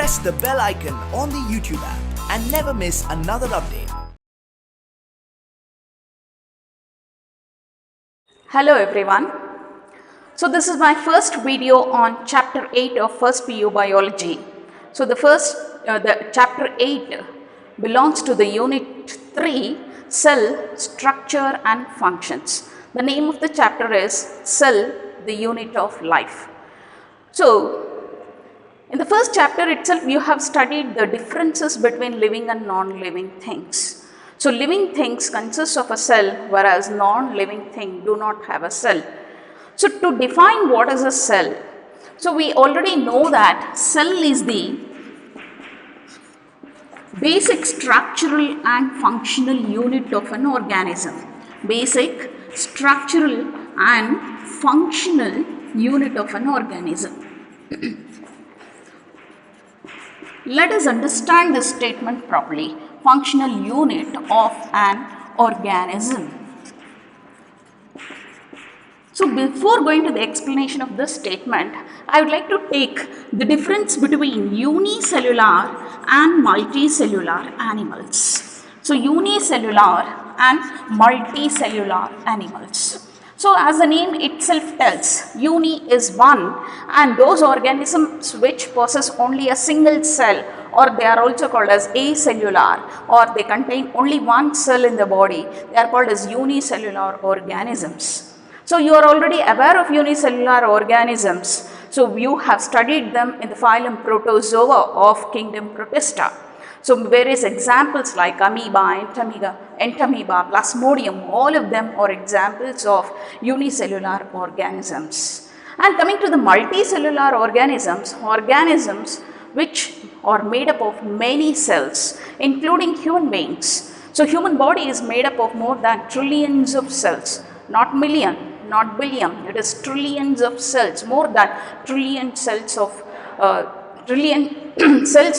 press the bell icon on the YouTube app and never miss another update. Hello everyone. So this is my first video on chapter 8 of first PU biology. So the chapter 8 belongs to the unit 3, cell structure and functions. The name of the chapter is cell, the unit of life. So in the first chapter itself you have studied the differences between living and non-living things. So living things consist of a cell, whereas non-living things do not have a cell. So to define what is a cell, so we already know that cell is the basic structural and functional unit of an organism. Basic structural and functional unit of an organism. Let us understand this statement properly. Functional unit of an organism. So before going to the explanation of this statement, I would like to take the difference between unicellular and multicellular animals. So unicellular and multicellular animals. So as the name itself tells, uni is one, and those organisms which possess only a single cell, or they are also called as acellular, or they contain only one cell in the body, they are called as unicellular organisms. So you are already aware of unicellular organisms. So you have studied them in the phylum Protozoa of kingdom Protista. So various examples like amoeba, entamoeba, plasmodium, all of them are examples of unicellular organisms. And coming to the multicellular organisms which are made up of many cells, including human beings. So human body is made up of more than trillions of cells, not million, not billion, it is trillions of cells, more than trillion cells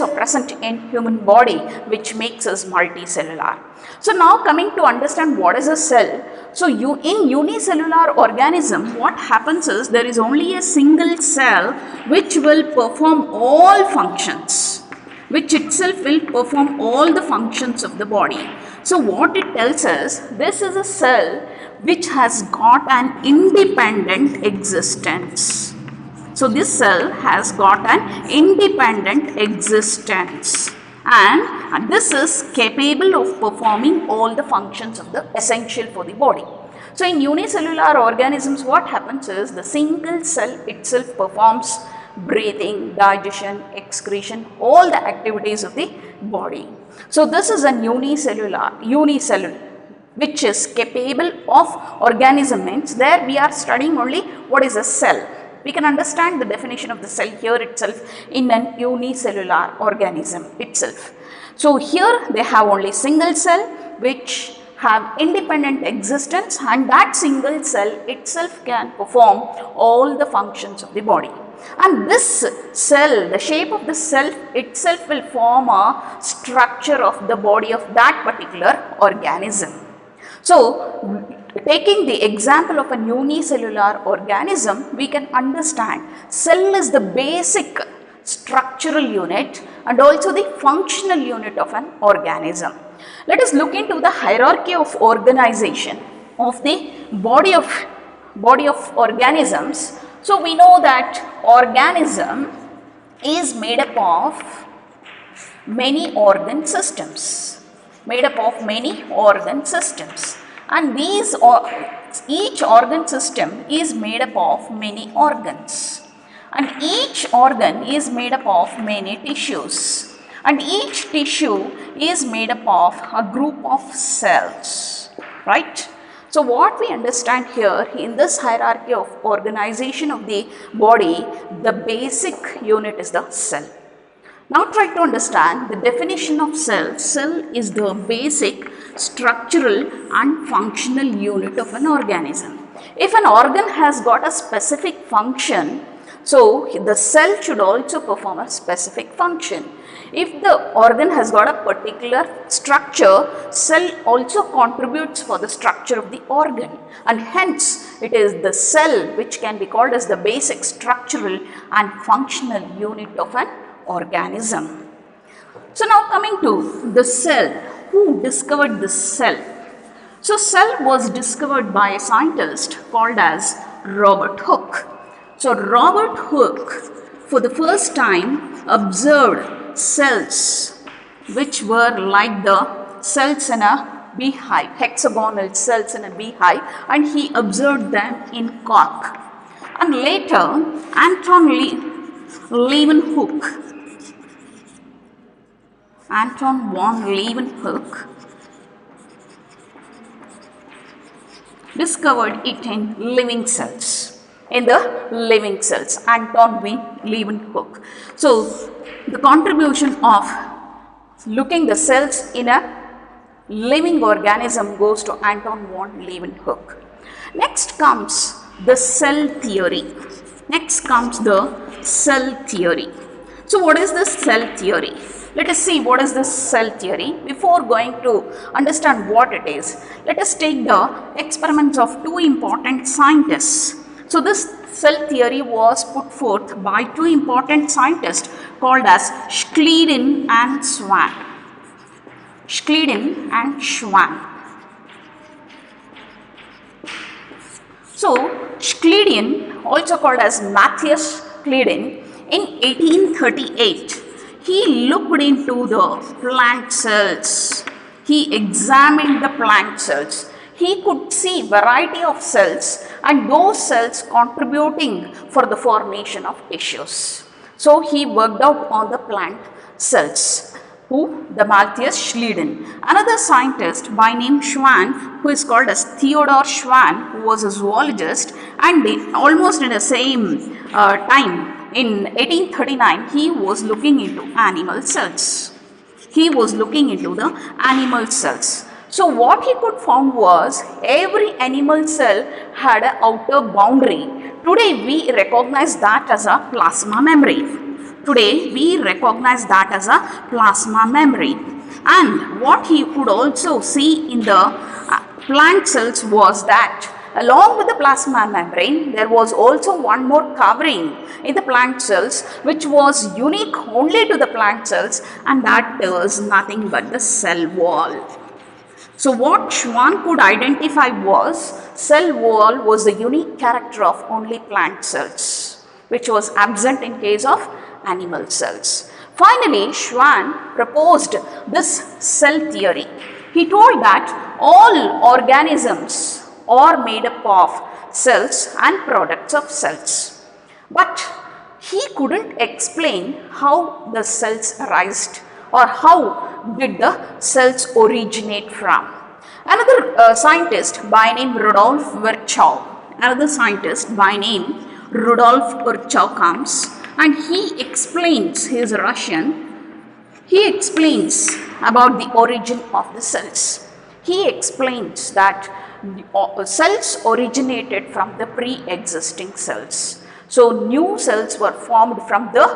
are present in human body, which makes us multicellular. So now coming to understand what is a cell. So in unicellular organism, what happens is there is only a single cell which will perform all functions, which itself will perform all the functions of the body. So what it tells us, this is a cell which has got an independent existence. So this cell has got an independent existence, and this is capable of performing all the functions of the essential for the body. So in unicellular organisms, what happens is the single cell itself performs breathing, digestion, excretion, all the activities of the body. So this is a unicellular, which is capable of organism. Means there we are studying only what is a cell. We can understand the definition of the cell here itself in an unicellular organism itself. So here they have only single cell which have independent existence, and that single cell itself can perform all the functions of the body. And this cell, the shape of the cell itself will form a structure of the body of that particular organism. So taking the example of a unicellular organism, we can understand cell is the basic structural unit and also the functional unit of an organism. Let us look into the hierarchy of organization of the body of organisms. So we know that organism is made up of many organ systems. And each organ system is made up of many organs, and each organ is made up of many tissues, and each tissue is made up of a group of cells, right? So what we understand here in this hierarchy of organization of the body, the basic unit is the cell. Now try to understand the definition of cell. Cell is the basic structural and functional unit of an organism. If an organ has got a specific function, so the cell should also perform a specific function. If the organ has got a particular structure, cell also contributes for the structure of the organ, and hence it is the cell which can be called as the basic structural and functional unit of an organism. So now coming to the cell. Who discovered the cell? So cell was discovered by a scientist called as Robert Hooke. So Robert Hooke for the first time observed cells which were like the cells in a beehive, hexagonal cells in a beehive, and he observed them in cork. And later Anton von Leeuwenhoek discovered it in living cells. Anton von Leeuwenhoek. So the contribution of looking the cells in a living organism goes to Anton von Leeuwenhoek. Next comes the cell theory. So what is the cell theory? Let us see what is the cell theory. Before going to understand what it is, let us take the experiments of two important scientists. So this cell theory was put forth by two important scientists called as Schleiden and Schwann. So Schleiden, also called as Matthias Schleiden, in 1838, he looked into the plant cells. He examined the plant cells. He could see variety of cells and those cells contributing for the formation of tissues. So he worked out on the plant cells. Who? The Matthias Schleiden. Another scientist by name Schwann, who is called as Theodor Schwann, who was a zoologist, and almost in the same time, in 1839, he was looking into animal cells. So what he could find was every animal cell had an outer boundary. Today we recognize that as a plasma membrane. And what he could also see in the plant cells was that along with the plasma membrane, there was also one more covering in the plant cells which was unique only to the plant cells, and that was nothing but the cell wall. So what Schwann could identify was cell wall was the unique character of only plant cells, which was absent in case of animal cells. Finally, Schwann proposed this cell theory. He told that all organisms are made up of cells and products of cells. But he couldn't explain how the cells arised or how did the cells originate from. Another scientist by name Rudolf Virchow comes and he explains, he is Russian, he explains about the origin of the cells. He explains that cells originated from the pre-existing cells. So new cells were formed from the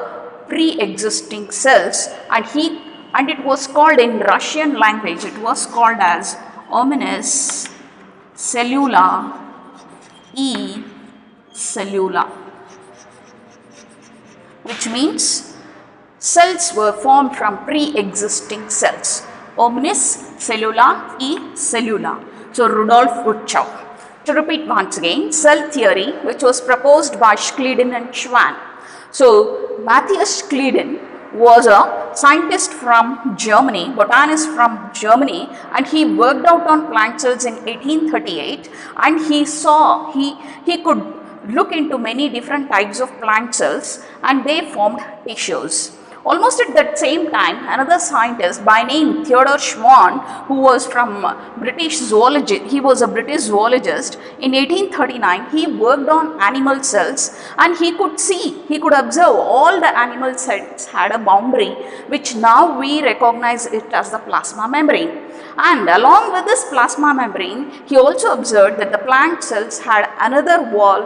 pre-existing cells, and it was called in Russian language, it was called as Organelles cellula e cellula, which means cells were formed from pre-existing cells. Organelles cellula e cellula. So Rudolf Virchow. To repeat once again, cell theory, which was proposed by Schleiden and Schwann. So Matthias Schleiden was a scientist from Germany, botanist from Germany, and he worked out on plant cells in 1838, and he could look into many different types of plant cells and they formed tissues. Almost at that same time, another scientist by name Theodor Schwann, who was from British zoology, he was a British zoologist. In 1839, he worked on animal cells and he could observe all the animal cells had a boundary, which now we recognize it as the plasma membrane. And along with this plasma membrane, he also observed that the plant cells had another wall,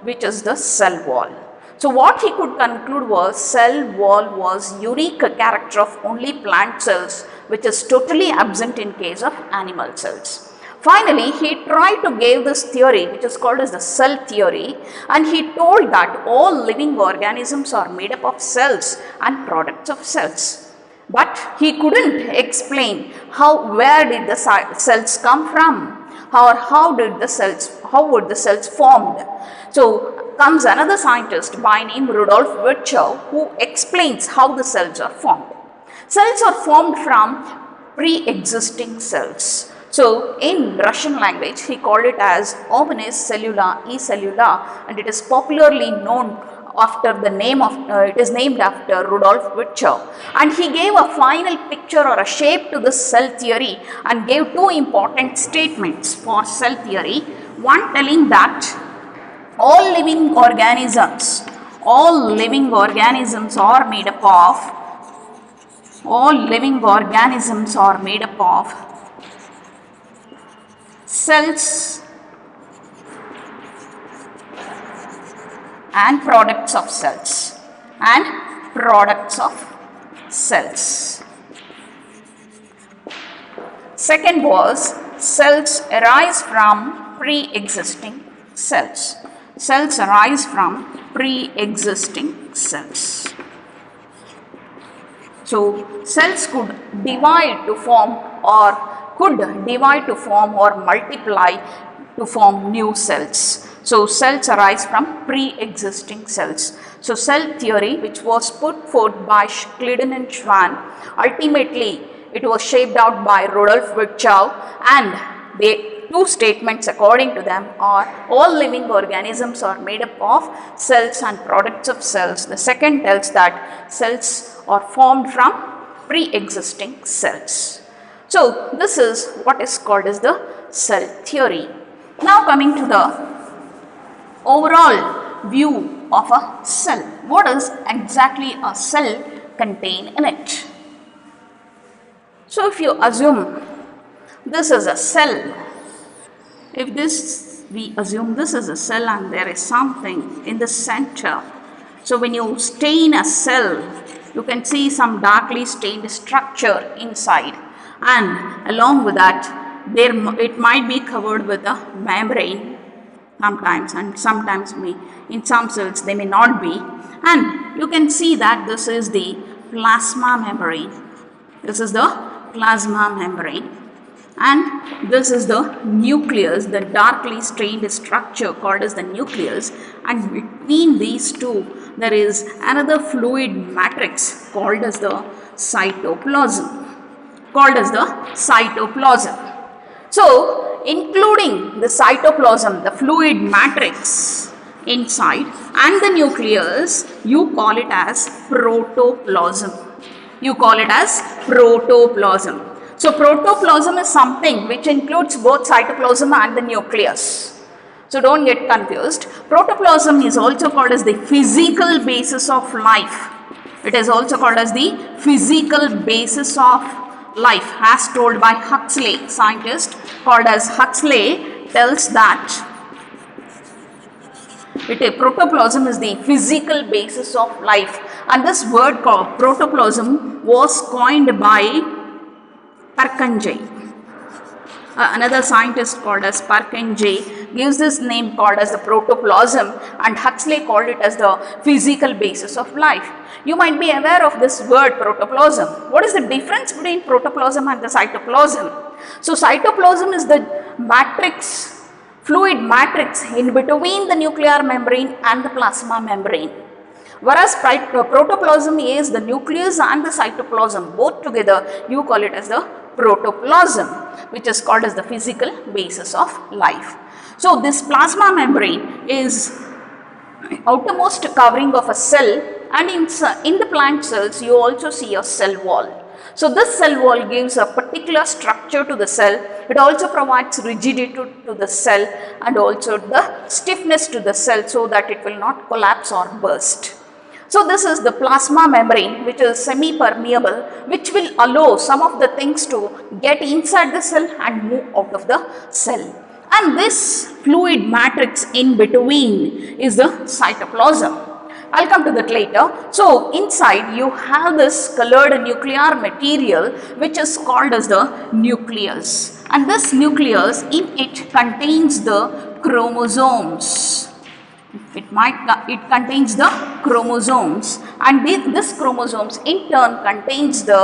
which is the cell wall. So what he could conclude was cell wall was unique character of only plant cells, which is totally absent in case of animal cells. Finally, he tried to give this theory which is called as the cell theory, and he told that all living organisms are made up of cells and products of cells. But he couldn't explain where did the cells come from, or how would the cells formed. So comes another scientist by name Rudolf Virchow, who explains how the cells are formed. Cells are formed from pre-existing cells. So in Russian language, he called it as Organelles cellula e cellula, and it is popularly known after the name of, it is named after Rudolf Virchow. And he gave a final picture or a shape to the cell theory and gave two important statements for cell theory. One telling that all living organisms are made up of cells and products of cells Second was cells arise from pre-existing cells. Cells arise from pre-existing cells. So cells could divide to form or multiply to form new cells. So cells arise from pre-existing cells. So cell theory, which was put forth by Schleiden and Schwann, ultimately it was shaped out by Rudolf Virchow, and the two statements according to them are all living organisms are made up of cells and products of cells. The second tells that cells are formed from pre-existing cells. So this is what is called as the cell theory. Now coming to the overall view of a cell. What does exactly a cell contain in it? So if you assume this is a cell, we assume this is a cell and there is something in the center. So when you stain a cell, you can see some darkly stained structure inside, and along with that it might be covered with a membrane sometimes, and sometimes in some cells they may not be, and you can see that this is the plasma membrane. This is the plasma membrane, and this is the nucleus, the darkly stained structure called as the nucleus, and between these two there is another fluid matrix called as the cytoplasm. So including the cytoplasm, the fluid matrix inside, and the nucleus, you call it as protoplasm. So protoplasm is something which includes both cytoplasm and the nucleus. So don't get confused. Protoplasm is also called as the physical basis of life. It is also called as the physical basis of life, as told by Huxley. Scientist called as Huxley tells that protoplasm is the physical basis of life, and this word called protoplasm was coined by Purkinje. Another scientist called as Purkinje gives this name called as the protoplasm, and Huxley called it as the physical basis of life. You might be aware of this word protoplasm. What is the difference between protoplasm and the cytoplasm? So cytoplasm is the fluid matrix in between the nuclear membrane and the plasma membrane, whereas protoplasm is the nucleus and the cytoplasm both together. You call it as the protoplasm, which is called as the physical basis of life. So this plasma membrane is outermost covering of a cell, and in the plant cells you also see a cell wall. So this cell wall gives a particular structure to the cell. It also provides rigidity to the cell and also the stiffness to the cell so that it will not collapse or burst. So this is the plasma membrane, which is semi-permeable, which will allow some of the things to get inside the cell and move out of the cell. And this fluid matrix in between is the cytoplasm. I'll come to that later. So inside you have this colored nuclear material which is called as the nucleus, and this nucleus in it contains the chromosomes. It contains the chromosomes, and this chromosomes in turn contains the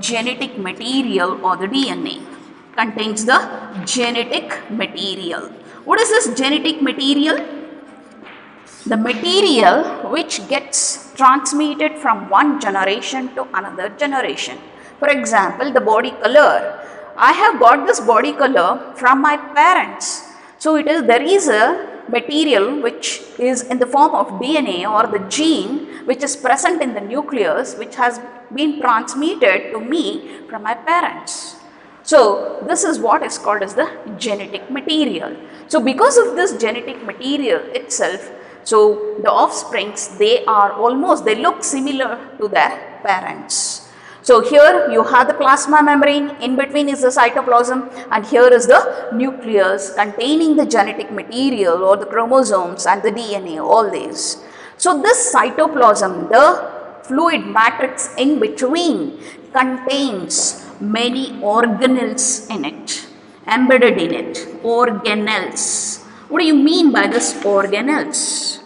genetic material or the DNA. Contains the genetic material. What is this genetic material? The material which gets transmitted from one generation to another generation. For example, the body color. I have got this body color from my parents. So there is a material which is in the form of DNA or the gene which is present in the nucleus, which has been transmitted to me from my parents. So this is what is called as the genetic material. So because of this genetic material itself, so the offsprings, they look similar to their parents. So here you have the plasma membrane, in between is the cytoplasm, and here is the nucleus containing the genetic material or the chromosomes and the DNA, all these. So this cytoplasm, the fluid matrix in between, contains many organelles in it, embedded in it, organelles. What do you mean by this organelles?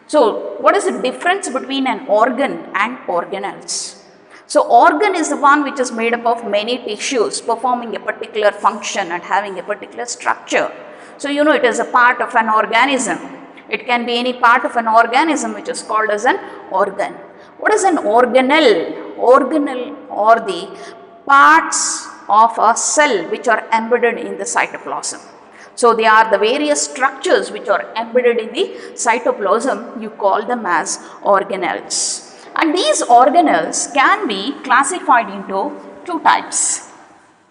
So what is the difference between an organ and organelles? So organ is the one which is made up of many tissues performing a particular function and having a particular structure. So it is a part of an organism. It can be any part of an organism which is called as an organ. What is an organelle? Organelle are the parts of a cell which are embedded in the cytoplasm. So they are the various structures which are embedded in the cytoplasm. You call them as organelles. And these organelles can be classified into two types.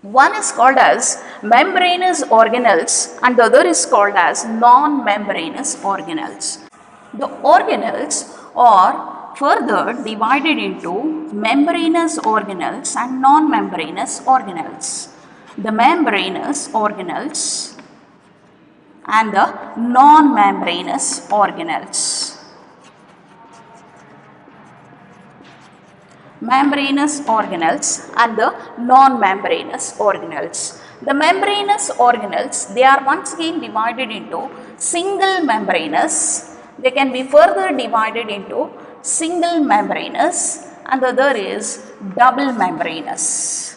One is called as membranous organelles and the other is called as non-membranous organelles. The organelles are further divided into membranous organelles and non-membranous organelles. The membranous organelles and the non-membranous organelles. Membranous organelles and the non-membranous organelles. The membranous organelles, they are once again divided into single membranous. They can be further divided into single membranous and the other is double membranous.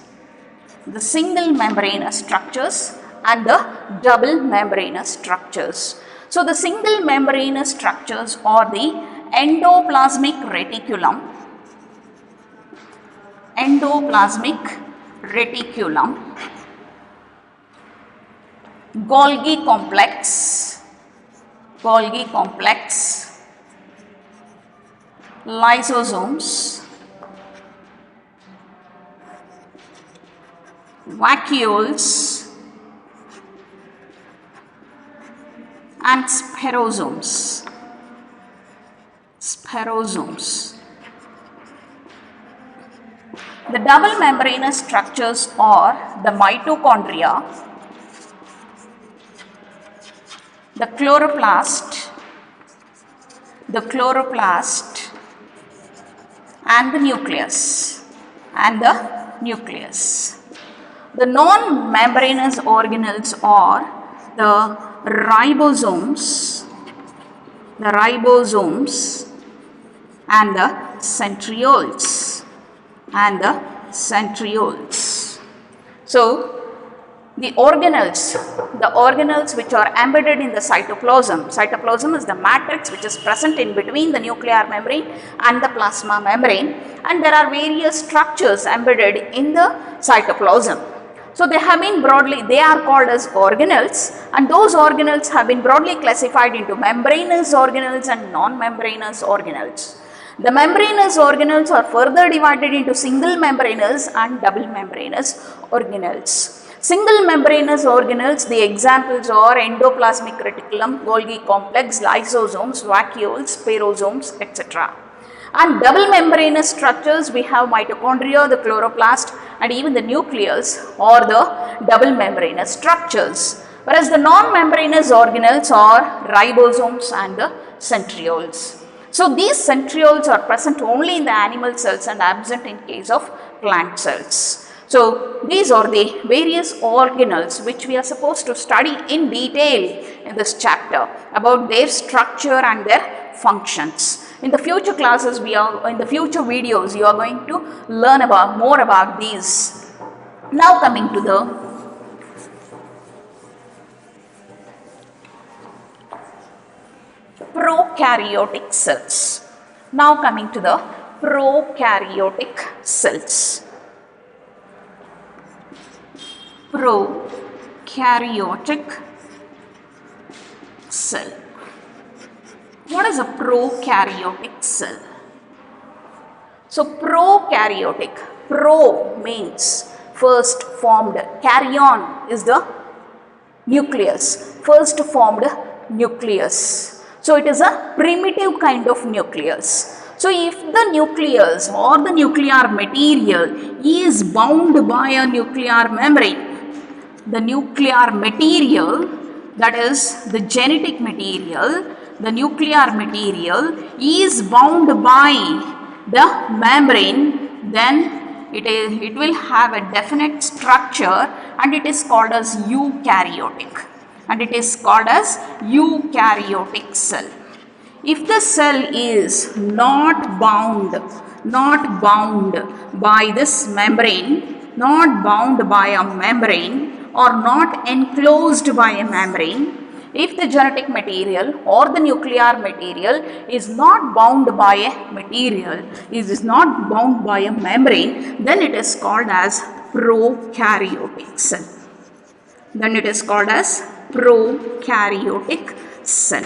The single membranous structures and the double membranous structures. So the single membranous structures are the endoplasmic reticulum, Golgi complex, lysosomes, vacuoles and sperosomes. The double membranous structures are the mitochondria, the chloroplast and the nucleus. The non-membranous organelles are the ribosomes and the centrioles. So the organelles which are embedded in the cytoplasm is the matrix which is present in between the nuclear membrane and the plasma membrane, and there are various structures embedded in the cytoplasm. So they are called as organelles, and those organelles have been broadly classified into membranous organelles and non-membranous organelles. The membranous organelles are further divided into single membranous and double membranous organelles. Single membranous organelles, the examples are endoplasmic reticulum, Golgi complex, lysosomes, vacuoles, sperosomes, etc. And double membranous structures, we have mitochondria, the chloroplast and even the nucleus or the double membranous structures. Whereas the non-membranous organelles are ribosomes and the centrioles. So these centrioles are present only in the animal cells and absent in case of plant cells. So these are the various organelles which we are supposed to study in detail in this chapter about their structure and their functions. In the future classes, in the future videos, you are going to learn more about these. Now coming to the prokaryotic cells. Now coming to the prokaryotic cells. Prokaryotic cell. What is a prokaryotic cell? So prokaryotic, pro means first formed, karyon is the nucleus, first formed nucleus. So it is a primitive kind of nucleus. So if the nucleus or the nuclear material is bound by a nuclear membrane, the nuclear material, that is the genetic material, the nuclear material is bound by the membrane, then it will have a definite structure and it is called as eukaryotic. And it is called as eukaryotic cell. If the cell is not bound by this membrane, not bound by a membrane or not enclosed by a membrane, if the genetic material or the nuclear material is not bound by a material, is not bound by a membrane, then it is called as prokaryotic cell. Then it is called as prokaryotic cell.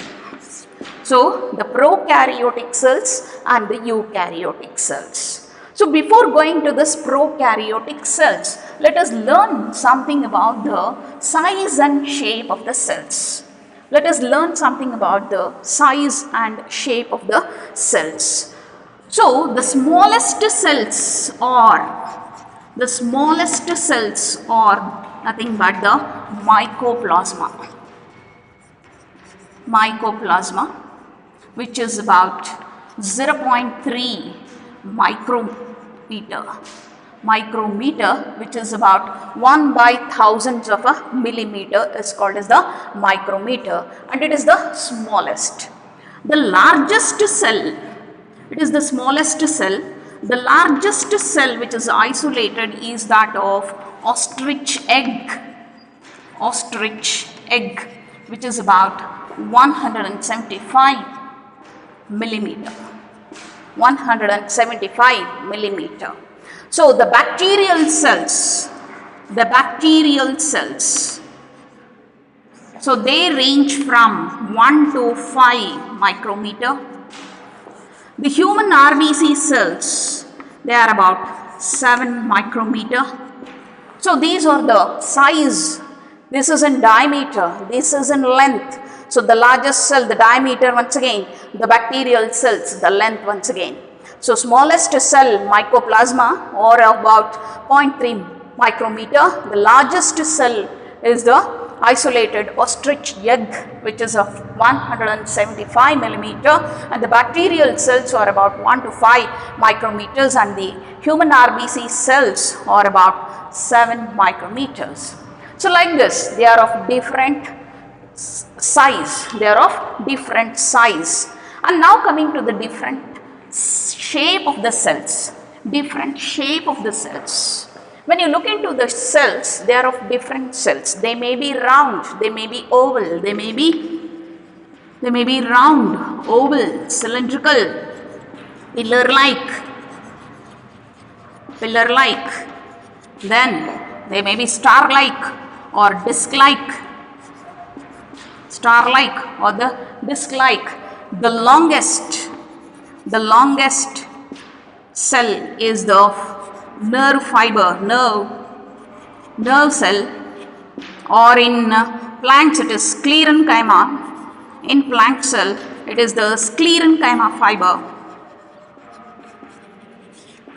So the prokaryotic cells and the eukaryotic cells. So before going to this prokaryotic cells, let us learn something about the size and shape of the cells. Let us learn something about the size and shape of the cells. So the smallest cells are nothing but the mycoplasma. Mycoplasma, which is about 0.3 micrometer, which is about 1/1000 of a millimeter, is called as the micrometer, and it is the smallest. The largest cell, it is the smallest cell. The largest cell which is isolated is that of ostrich egg, which is about 175 millimeter. 175 millimeter. So the bacterial cells, so they range from 1 to 5 micrometer. The human RBC cells, they are about 7 micrometer. So these are the size. This is in diameter, this is in length. So the largest cell, the diameter once again, the bacterial cells, the length once again. So smallest cell, mycoplasma, or about 0.3 micrometer. The largest cell is the isolated ostrich egg, which is of 175 millimeter, and the bacterial cells are about 1 to 5 micrometers, and the human RBC cells are about 7 micrometers. So like this, they are of different size. And now coming to the different shape of the cells. When you look into the cells, they are of different cells. They may be round, they may be oval, they may be round, oval, cylindrical, pillar-like. Then they may be star-like or disc-like. Or the disc-like. The longest cell is the nerve cell, or in plants it is sclerenchyma. In plant cell it is the sclerenchyma fiber.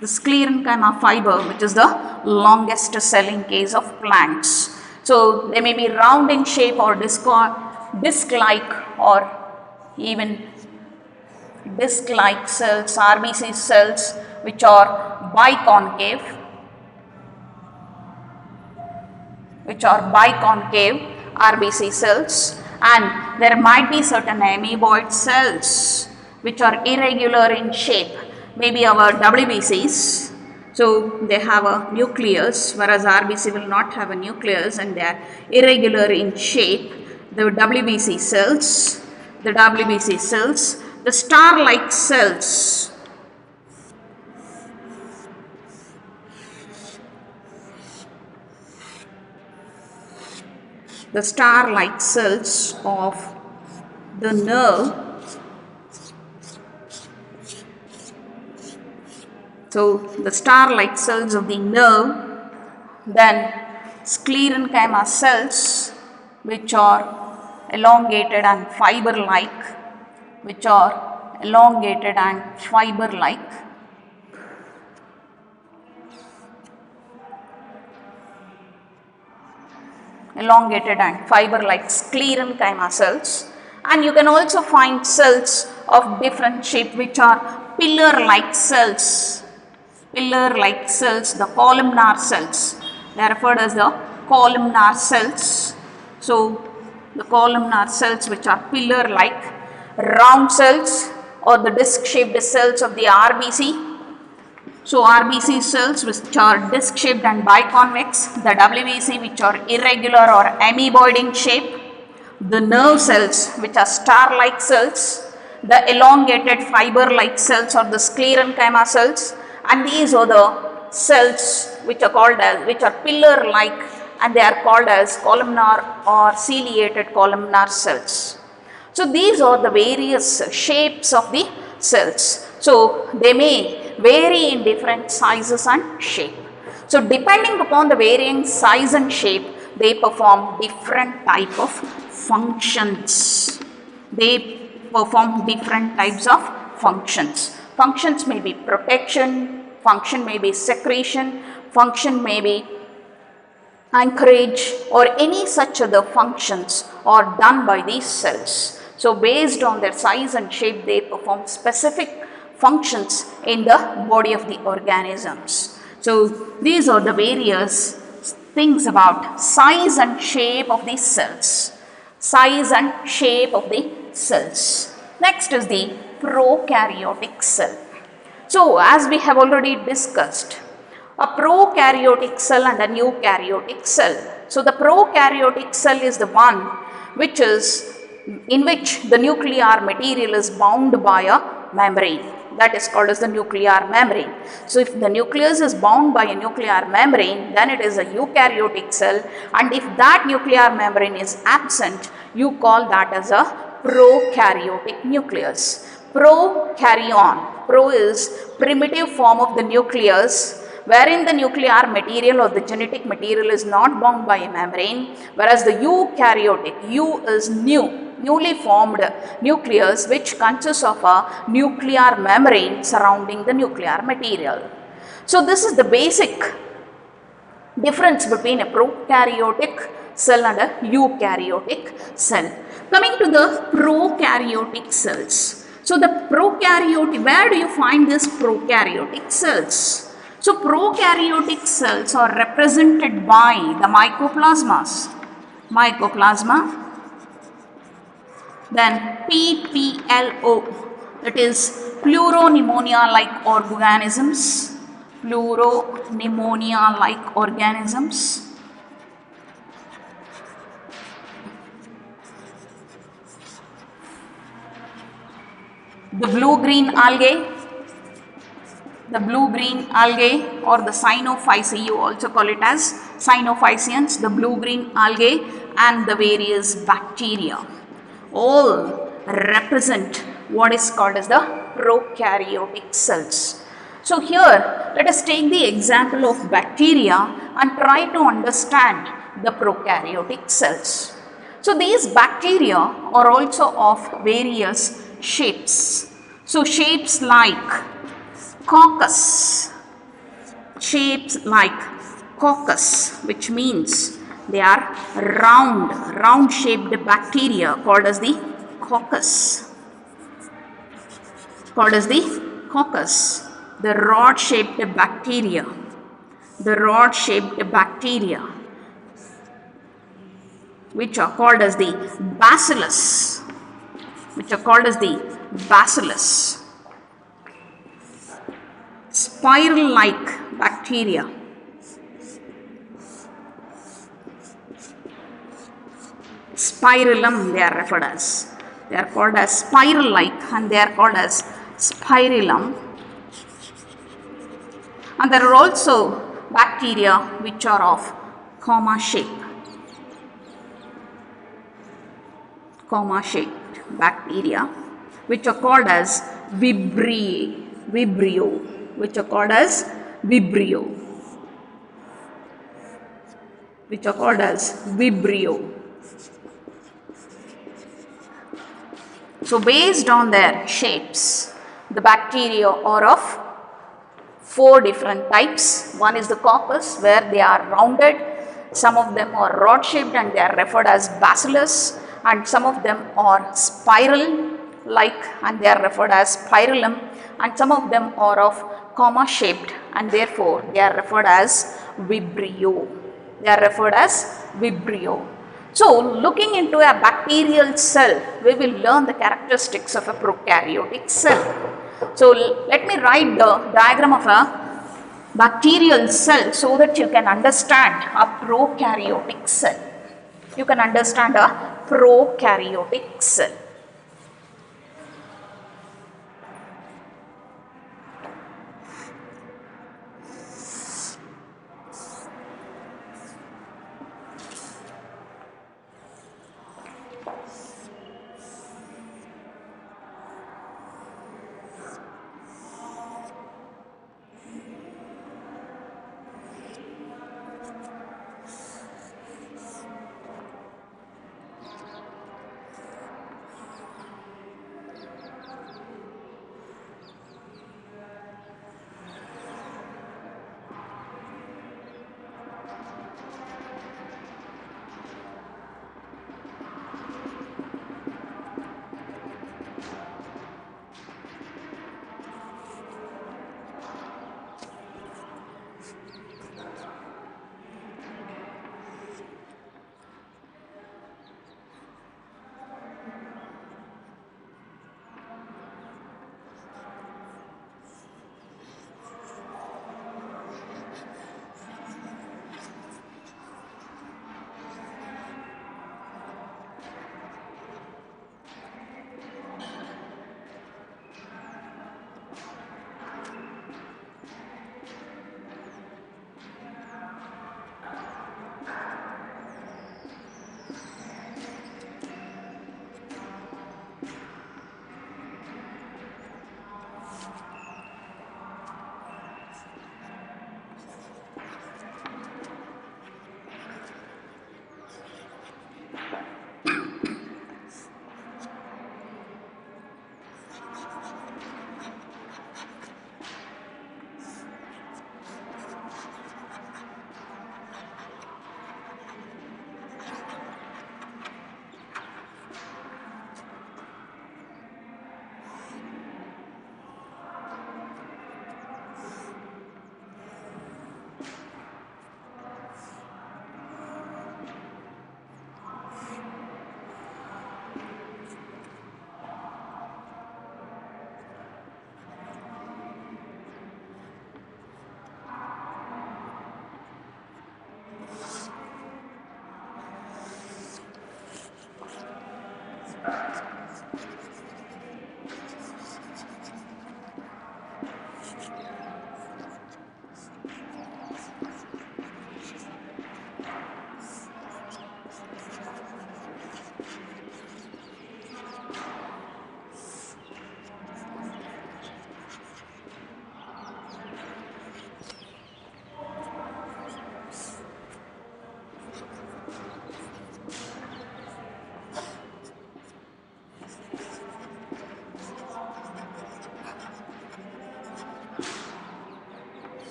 The sclerenchyma fiber, which is the longest cell in case of plants. So they may be round in shape or disc-like or even disc-like cells, RBC cells, which are biconcave, RBC cells, and there might be certain amoeboid cells which are irregular in shape, maybe our WBCs. So they have a nucleus, whereas RBC will not have a nucleus, and they are irregular in shape. The WBC cells, the star-like cells, of the nerve. So the star-like cells of the nerve, then sclerenchyma cells, which are elongated and fiber-like, sclerenchyma cells, and you can also find cells of different shape which are pillar-like cells, the columnar cells. They are referred as the columnar cells. So the columnar cells which are pillar-like, round cells or the disc-shaped cells of the RBC. So RBC cells which are disc-shaped and biconvex, the WBC which are irregular or amoeboid in shape, the nerve cells which are star-like cells, the elongated fiber-like cells or the sclerenchyma cells, and these are the cells which are pillar-like, and they are called as columnar or ciliated columnar cells. So these are the various shapes of the cells. So they may vary in different sizes and shape. So depending upon the varying size and shape, they perform different type of functions. Functions may be protection, function may be secretion, function may be anchorage, or any such other functions are done by these cells. So based on their size and shape, they perform specific functions in the body of the organisms. So these are the various things about size and shape of these cells. Next is the prokaryotic cell. So as we have already discussed, a prokaryotic cell and a eukaryotic cell. So the prokaryotic cell is the one in which the nuclear material is bound by a membrane. That is called as the nuclear membrane. So if the nucleus is bound by a nuclear membrane, then it is a eukaryotic cell, and if that nuclear membrane is absent, you call that as a prokaryotic nucleus. Prokaryon. Pro is primitive form of the nucleus, wherein the nuclear material or the genetic material is not bound by a membrane, whereas the eukaryotic, U is newly formed nucleus which consists of a nuclear membrane surrounding the nuclear material. So this is the basic difference between a prokaryotic cell and a eukaryotic cell. Coming to the prokaryotic cells. So the prokaryotic, where do you find these prokaryotic cells? So prokaryotic cells are represented by the mycoplasma, then PPLO, that is pleuropneumonia-like organisms, the blue-green algae, or the cyanophyceae, you also call it as cyanophyceans, the blue-green algae, and the various bacteria, all represent what is called as the prokaryotic cells. So here, let us take the example of bacteria and try to understand the prokaryotic cells. So these bacteria are also of various shapes. So shapes like coccus, which means they are round shaped bacteria called as the coccus. called as the coccus, the rod-shaped bacteria, the rod-shaped bacteria, which are called as the bacillus, which are called as the bacillus, spiral-like bacteria, spirillum they are referred as. They are called as spiral-like and they are called as spirillum. And there are also bacteria which are of comma-shaped bacteria, which are called as vibrio, which are called as vibrio, which are called as vibrio. So based on their shapes, the bacteria are of 4 different types. One is the coccus, where they are rounded. Some of them are rod shaped and they are referred as bacillus, and some of them are spiral like and they are referred as spirillum, and some of them are of comma shaped and therefore they are referred as vibrio. They are referred as vibrio. So looking into a bacterial cell, we will learn the characteristics of a prokaryotic cell. So let me write the diagram of a bacterial cell so that you can understand a prokaryotic cell. You can understand a prokaryotic cell.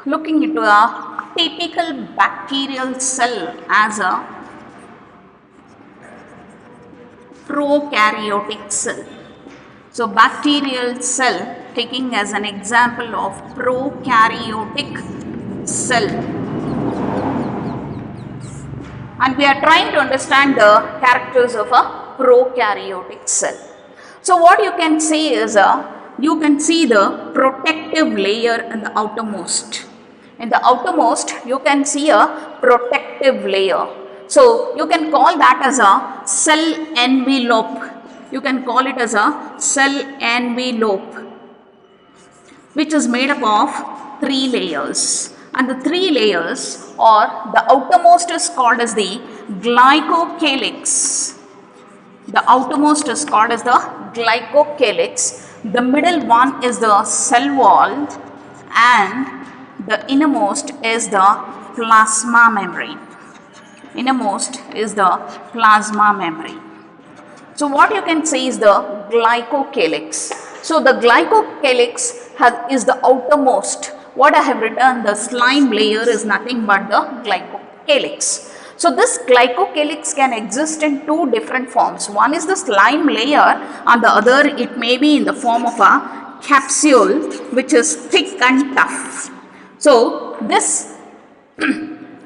Looking into a typical bacterial cell as a prokaryotic cell. So bacterial cell, taking as an example of prokaryotic cell. And we are trying to understand the characters of a prokaryotic cell. So what you can see is you can see the protective layer in the outermost. In the outermost, you can see a protective layer. So you can call that as a cell envelope. You can call it as a cell envelope, which is made up of 3 layers. And the 3 layers, or the outermost is called as the Glycocalyx. The outermost is called as the Glycocalyx. The middle one is the cell wall, and the innermost is the plasma membrane. Innermost is the plasma membrane. So what you can say is the Glycocalyx. So the Glycocalyx is the outermost. What I have written, the slime layer is nothing but the Glycocalyx. So this Glycocalyx can exist in 2 different forms. One is the slime layer, and the other it may be in the form of a capsule which is thick and tough. So this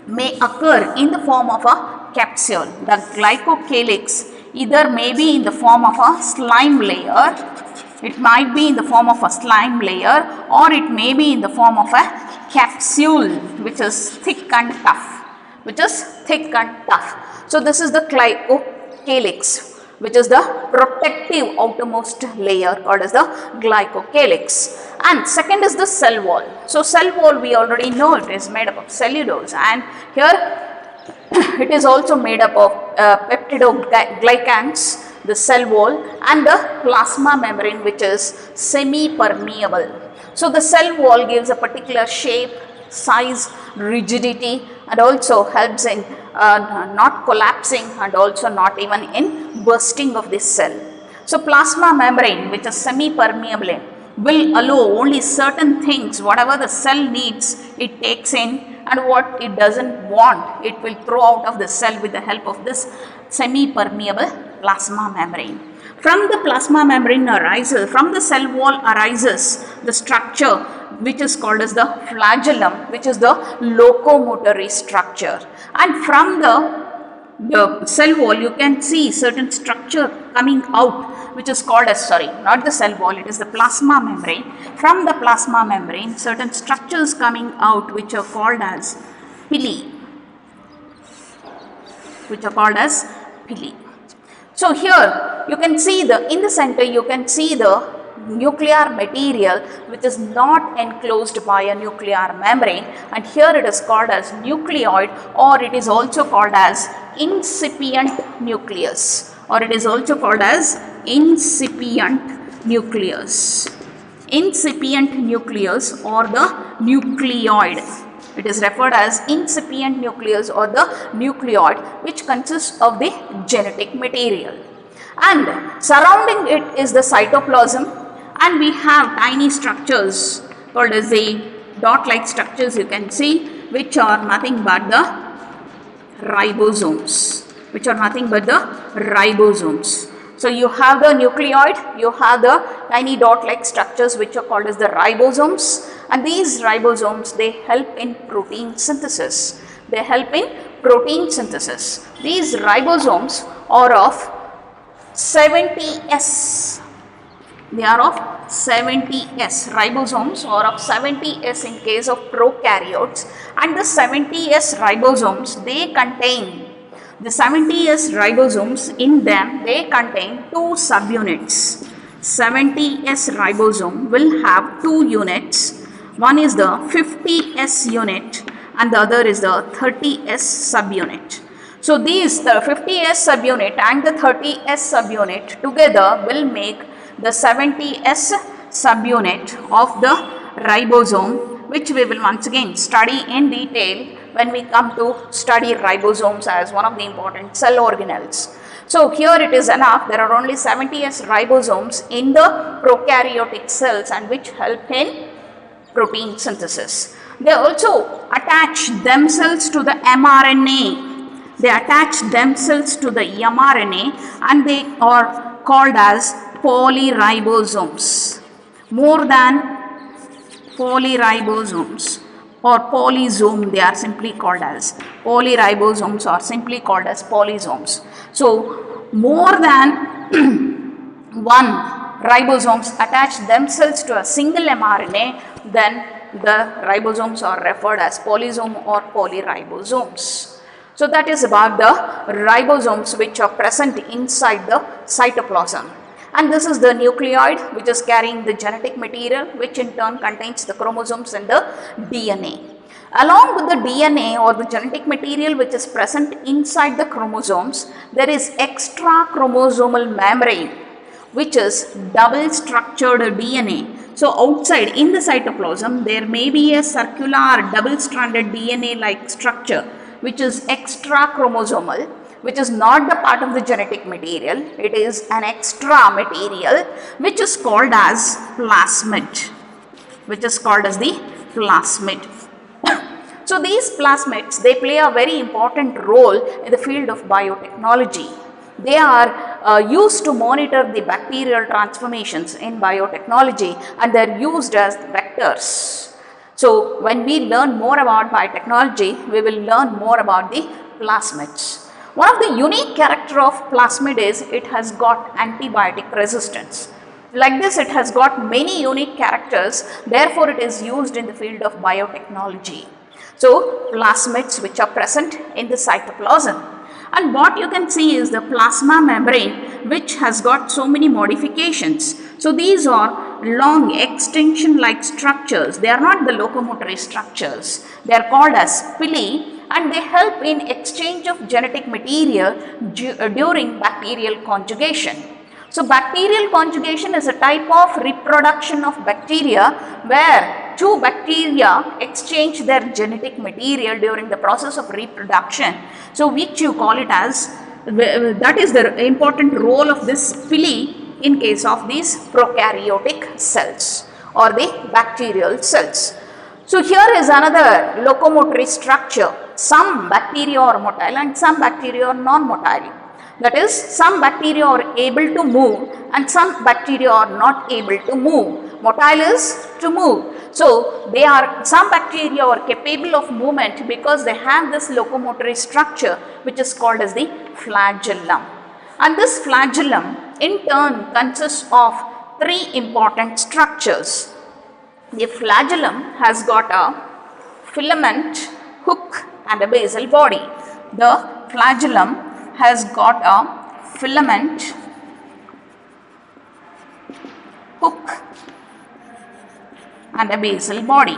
may occur in the form of a capsule. The Glycocalyx either may be in the form of a slime layer, it might be in the form of a slime layer, or it may be in the form of a capsule which is thick and tough. So this is the Glycocalyx, which is the protective outermost layer called as the Glycocalyx. And second is the cell wall. So cell wall, we already know it is made up of cellulose, and here it is also made up of peptidoglycans, the cell wall, and the plasma membrane, which is semi-permeable. So the cell wall gives a particular shape, size, rigidity, and also helps in not collapsing and also not even in bursting of this cell. So plasma membrane, which is semi-permeable, will allow only certain things, whatever the cell needs, it takes in, and what it doesn't want, it will throw out of the cell with the help of this semi-permeable plasma membrane. From the plasma membrane arises, from the cell wall arises the structure which is called as the flagellum, which is the locomotory structure. And from the cell wall, you can see certain structure coming out, which is called as, not the cell wall, it is the plasma membrane. From the plasma membrane, certain structures coming out, which are called as pili. So here you can see in the center you can see the nuclear material which is not enclosed by a nuclear membrane, and here it is called as nucleoid, or it is also called as incipient nucleus, or it is also called as incipient nucleus. Incipient nucleus or the nucleoid. It is referred as incipient nucleus or the nucleoid, which consists of the genetic material. And surrounding it is the cytoplasm, and we have tiny structures called as the dot-like structures, you can see, which are nothing but the ribosomes. So you have the nucleoid, you have the tiny dot-like structures which are called as the ribosomes, and these ribosomes, they help in protein synthesis. These ribosomes are of 70S. They are of 70S. Ribosomes are of 70S in case of prokaryotes, and the 70S ribosomes, they contain the 70S ribosomes. In them, they contain 2 subunits. 70S ribosome will have 2 units. One is the 50S unit and the other is the 30S subunit. So these, the 50S subunit and the 30S subunit together will make the 70S subunit of the ribosome, which we will once again study in detail when we come to study ribosomes as one of the important cell organelles. So here it is enough, there are only 70S ribosomes in the prokaryotic cells and which help in protein synthesis. They also attach themselves to the mRNA. they attach themselves to the mRNA and they are called as polyribosomes. More than polyribosomes or polysome, they are simply called as polyribosomes or simply called as polysomes. So more than one ribosomes attach themselves to a single mRNA, then the ribosomes are referred as polysome or polyribosomes. So that is about the ribosomes which are present inside the cytoplasm. And this is the nucleoid which is carrying the genetic material, which in turn contains the chromosomes and the DNA. Along with the DNA or the genetic material which is present inside the chromosomes, there is extra chromosomal membrane which is double structured DNA. So outside in the cytoplasm, there may be a circular double stranded DNA like structure which is extra chromosomal, which is not the part of the genetic material. It is an extra material which is called as plasmid, which is called as the plasmid. So these plasmids, they play a very important role in the field of biotechnology. They are used to monitor the bacterial transformations in biotechnology, and they are used as vectors. So when we learn more about biotechnology, we will learn more about the plasmids. One of the unique character of plasmid is it has got antibiotic resistance. Like this, it has got many unique characters, therefore it is used in the field of biotechnology. So plasmids which are present in the cytoplasm. And what you can see is the plasma membrane which has got so many modifications. So these are long extension like structures. They are not the locomotory structures. They are called as pili, and they help in exchange of genetic material during bacterial conjugation. So bacterial conjugation is a type of reproduction of bacteria where two bacteria exchange their genetic material during the process of reproduction. So which you call it as, that is the important role of this pili in case of these prokaryotic cells or the bacterial cells. So here is another locomotory structure. Some bacteria are motile and some bacteria are non-motile. That is, some bacteria are able to move and some bacteria are not able to move. Motile is to move. So some bacteria are capable of movement because they have this locomotory structure which is called as the flagellum. And this flagellum in turn consists of three important structures. The flagellum has got a filament, hook and a basal body. The flagellum has got a filament, hook and a basal body.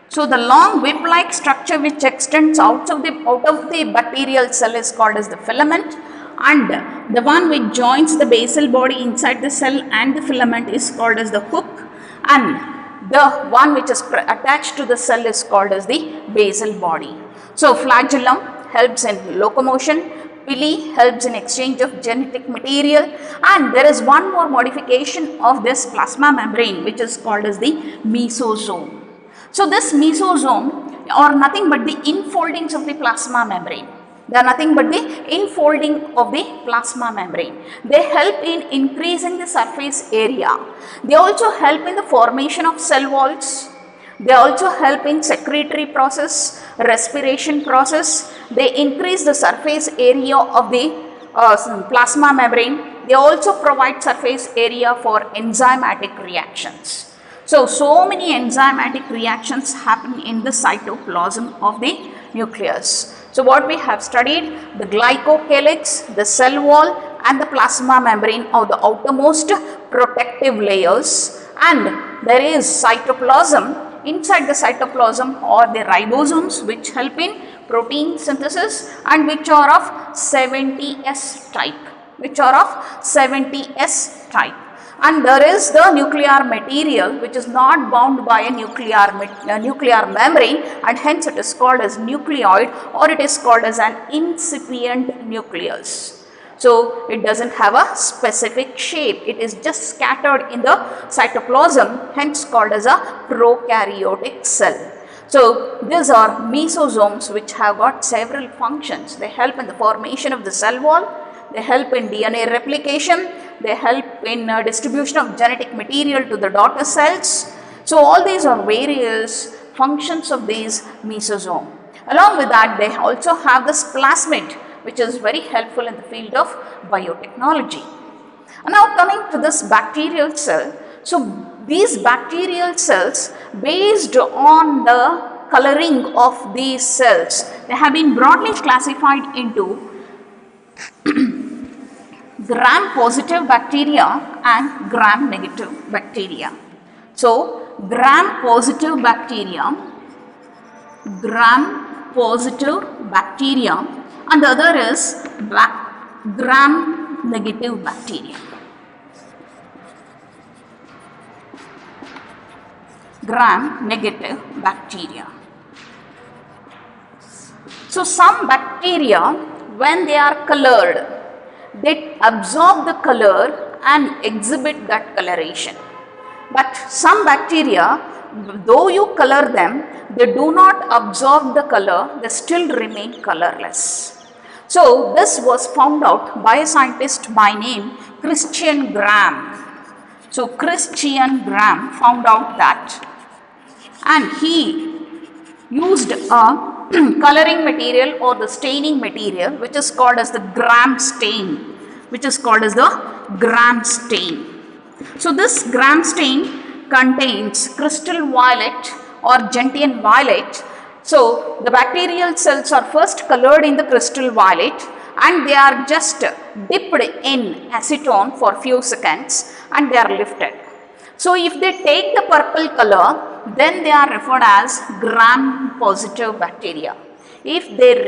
So the long whip-like structure which extends out of the bacterial cell is called as the filament, and the one which joins the basal body inside the cell and the filament is called as the hook, and the one which is attached to the cell is called as the basal body. So flagellum helps in locomotion, pili helps in exchange of genetic material, and there is one more modification of this plasma membrane which is called as the mesosome. So this mesosome are nothing but the infoldings of the plasma membrane. They are nothing but the infolding of the plasma membrane. They help in increasing the surface area. They also help in the formation of cell walls. They also help in secretory process, respiration process. They increase the surface area of the plasma membrane. They also provide surface area for enzymatic reactions. So many enzymatic reactions happen in the cytoplasm of the nucleus. So what we have studied, the glycocalyx, the cell wall and the plasma membrane are the outermost protective layers, and there is cytoplasm. Inside the cytoplasm are the ribosomes which help in protein synthesis and which are of 70S type, and there is the nuclear material which is not bound by a nuclear membrane, and hence it is called as nucleoid, or it is called as an incipient nucleus. So it doesn't have a specific shape, it is just scattered in the cytoplasm, hence called as a prokaryotic cell. So these are mesosomes which have got several functions. They help in the formation of the cell wall, they help in DNA replication, they help in distribution of genetic material to the daughter cells. So all these are various functions of these mesosome. Along with that, they also have this plasmid, which is very helpful in the field of biotechnology. And now coming to this bacterial cell. So these bacterial cells, based on the coloring of these cells, they have been broadly classified into gram-positive bacteria and gram-negative bacteria. So gram-positive bacteria, and the other is gram-negative bacteria. Gram-negative bacteria. So some bacteria, when they are colored, they absorb the color and exhibit that coloration. But some bacteria, though you color them, they do not absorb the color, they still remain colorless. So this was found out by a scientist by name Christian Gram. So Christian Gram found out that, and he used a coloring material or the staining material which is called as the Gram stain, So this Gram stain contains crystal violet or gentian violet. So the bacterial cells are first colored in the crystal violet and they are just dipped in acetone for few seconds and they are lifted. So if they take the purple color, then they are referred as gram-positive bacteria. If they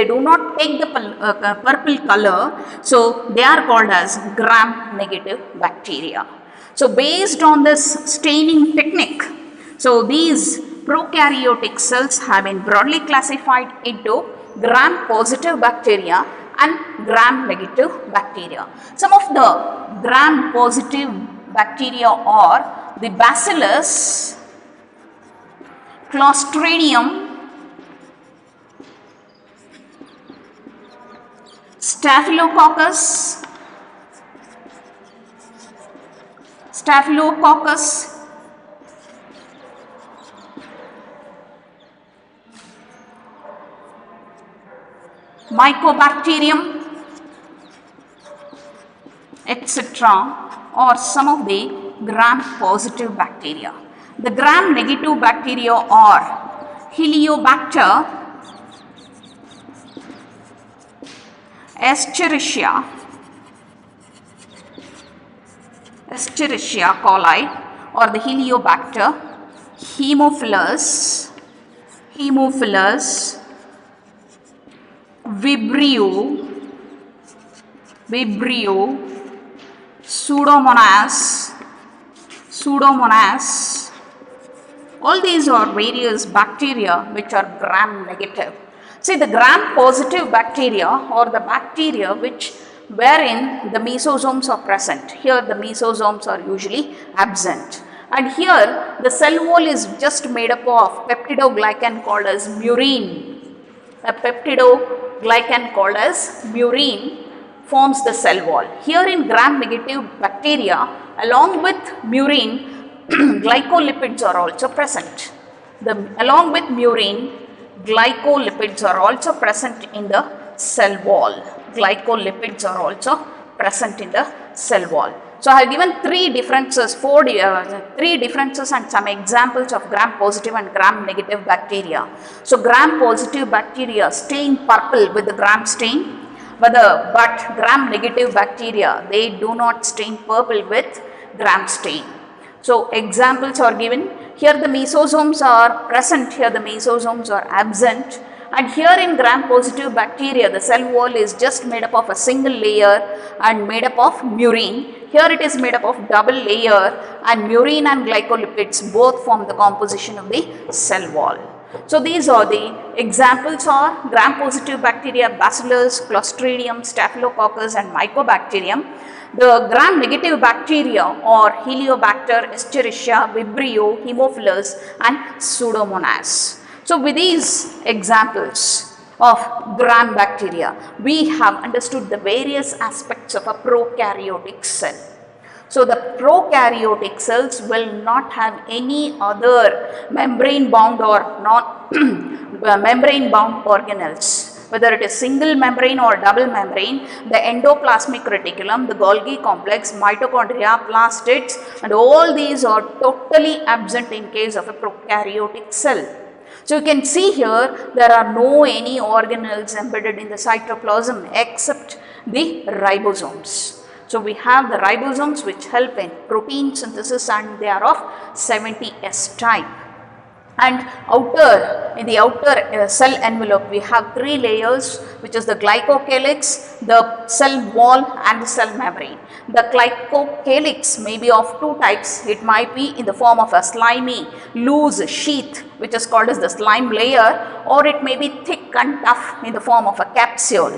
do not take the purple color, so they are called as gram-negative bacteria. So based on this staining technique, so these prokaryotic cells have been broadly classified into gram-positive bacteria and gram-negative bacteria. Some of the gram-positive bacteria are the Bacillus, Clostridium, Staphylococcus, Mycobacterium, etc. or some of the gram-positive bacteria. The gram-negative bacteria are Heliobacter, Escherichia coli or the Heliobacter, Haemophilus, Vibrio, Pseudomonas. All these are various bacteria which are gram-negative. See, the gram-positive bacteria or the bacteria wherein the mesosomes are present. Here the mesosomes are usually absent. And here the cell wall is just made up of peptidoglycan called as murine. A peptidoglycan called as murine forms the cell wall. Here in gram-negative bacteria, along with murine, glycolipids are also present. Along with murine, glycolipids are also present in the cell wall. So I have given three differences and some examples of gram-positive and gram-negative bacteria. So gram-positive bacteria stain purple with the gram stain, but gram-negative bacteria, they do not stain purple with gram stain. So examples are given. Here the mesosomes are present, here the mesosomes are absent. And here in gram-positive bacteria, the cell wall is just made up of a single layer and made up of murine. Here it is made up of double layer, and murine and glycolipids both form the composition of the cell wall. So these are the examples are gram-positive bacteria, Bacillus, Clostridium, Staphylococcus and Mycobacterium. The gram-negative bacteria or Heliobacter, Escherichia, Vibrio, Haemophilus and Pseudomonas. So with these examples of gram bacteria, we have understood the various aspects of a prokaryotic cell. So the prokaryotic cells will not have any other membrane bound or not membrane bound organelles, whether it is single membrane or double membrane. The endoplasmic reticulum, the Golgi complex, mitochondria, plastids, and all these are totally absent in case of a prokaryotic cell. So you can see here there are no any organelles embedded in the cytoplasm except the ribosomes. So we have the ribosomes which help in protein synthesis and they are of 70S type. And in the outer cell envelope we have three layers, which is the glycocalyx, the cell wall and the cell membrane. The glycocalyx may be of two types. It might be in the form of a slimy loose sheath which is called as the slime layer, or it may be thick and tough in the form of a capsule.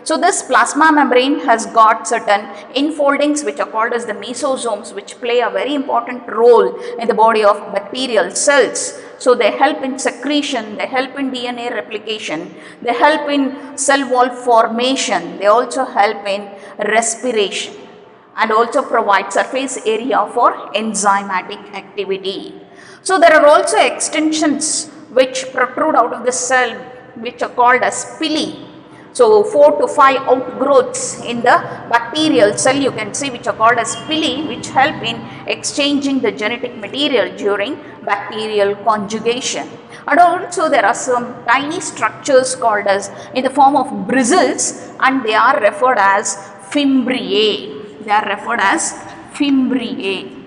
So this plasma membrane has got certain infoldings which are called as the mesosomes, which play a very important role in the body of bacterial cells. So they help in secretion, they help in DNA replication, they help in cell wall formation, they also help in respiration and also provide surface area for enzymatic activity. So there are also extensions which protrude out of the cell which are called as pili. So 4 to 5 outgrowths in the bacterial cell you can see which are called as pili, which help in exchanging the genetic material during bacterial conjugation. And also there are some tiny structures called as in the form of bristles, and they are referred as Fimbriae. They are referred as Fimbriae.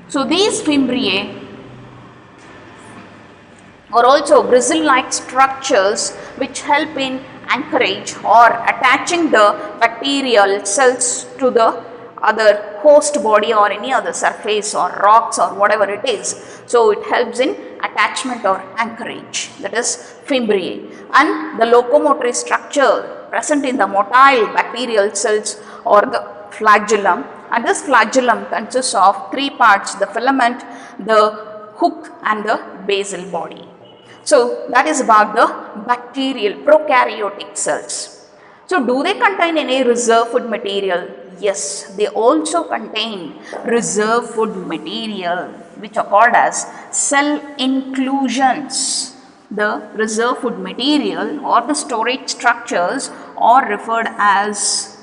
So these Fimbriae are also bristle-like structures which help in anchorage or attaching the bacterial cells to the other host body or any other surface or rocks or whatever it is. So it helps in attachment or anchorage, that is Fimbriae. And the locomotory structure present in the motile bacterial cells or the flagellum, and this flagellum consists of three parts: the filament, the hook and the basal body. So that is about the bacterial prokaryotic cells. So do they contain any reserve food material? Yes, they also contain reserve food material which are called as cell inclusions. The reserve food material or the storage structures are referred as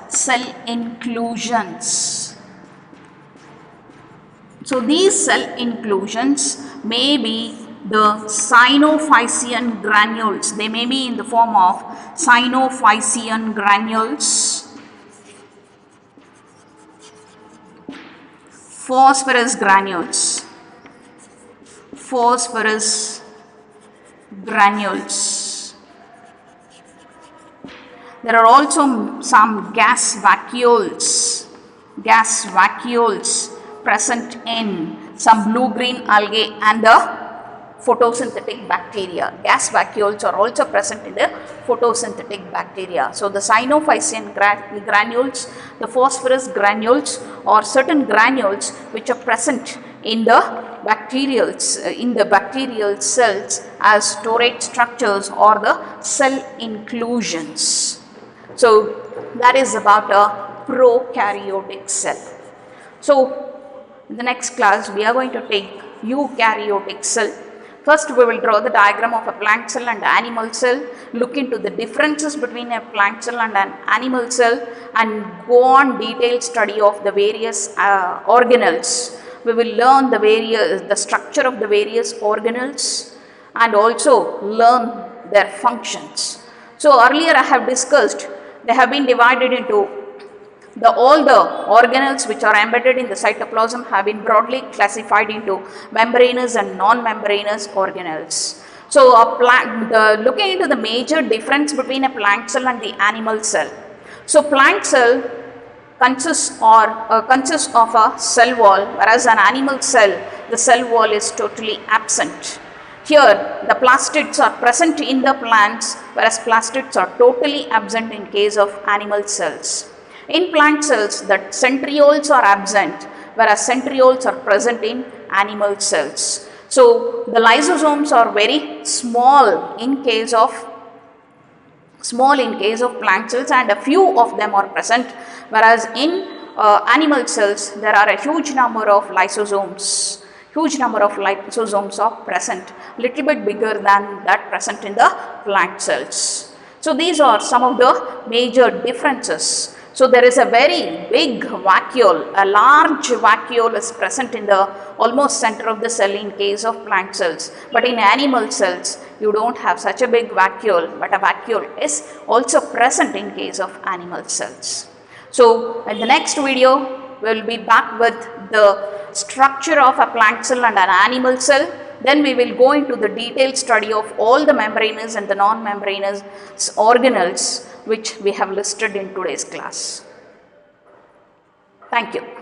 cell inclusions. So these cell inclusions may be the Synophysian granules. They may be in the form of Synophysian granules, phosphorus granules, There are also some gas vacuoles present in some blue-green algae and the photosynthetic bacteria. Gas vacuoles are also present in the photosynthetic bacteria. So the Synophysian granules, the phosphorus granules, or certain granules which are present in the bacterial cells as storage structures or the cell inclusions. So that is about a prokaryotic cell. So in the next class we are going to take eukaryotic cell. First we will draw the diagram of a plant cell and animal cell, look into the differences between a plant cell and an animal cell, and go on detailed study of the various organelles. We will learn the structure of the various organelles and also learn their functions. So earlier I have discussed they have been divided into all the organelles which are embedded in the cytoplasm have been broadly classified into membranous and non-membranous organelles. So looking into the major difference between a plant cell and the animal cell. So plant cell consists of a cell wall, whereas an animal cell, the cell wall is totally absent. Here the plastids are present in the plants, whereas plastids are totally absent in case of animal cells. In plant cells, the centrioles are absent, whereas centrioles are present in animal cells. So the lysosomes are very small in case of plant cells, and a few of them are present, whereas in animal cells there are a huge number of lysosomes. Are present, little bit bigger than that present in the plant cells. So these are some of the major differences. So there is a very big vacuole, a large vacuole is present in the almost center of the cell in case of plant cells. But in animal cells, you don't have such a big vacuole, but a vacuole is also present in case of animal cells. So in the next video, we will be back with the structure of a plant cell and an animal cell. Then we will go into the detailed study of all the membranous and the non-membranous organelles which we have listed in today's class. Thank you.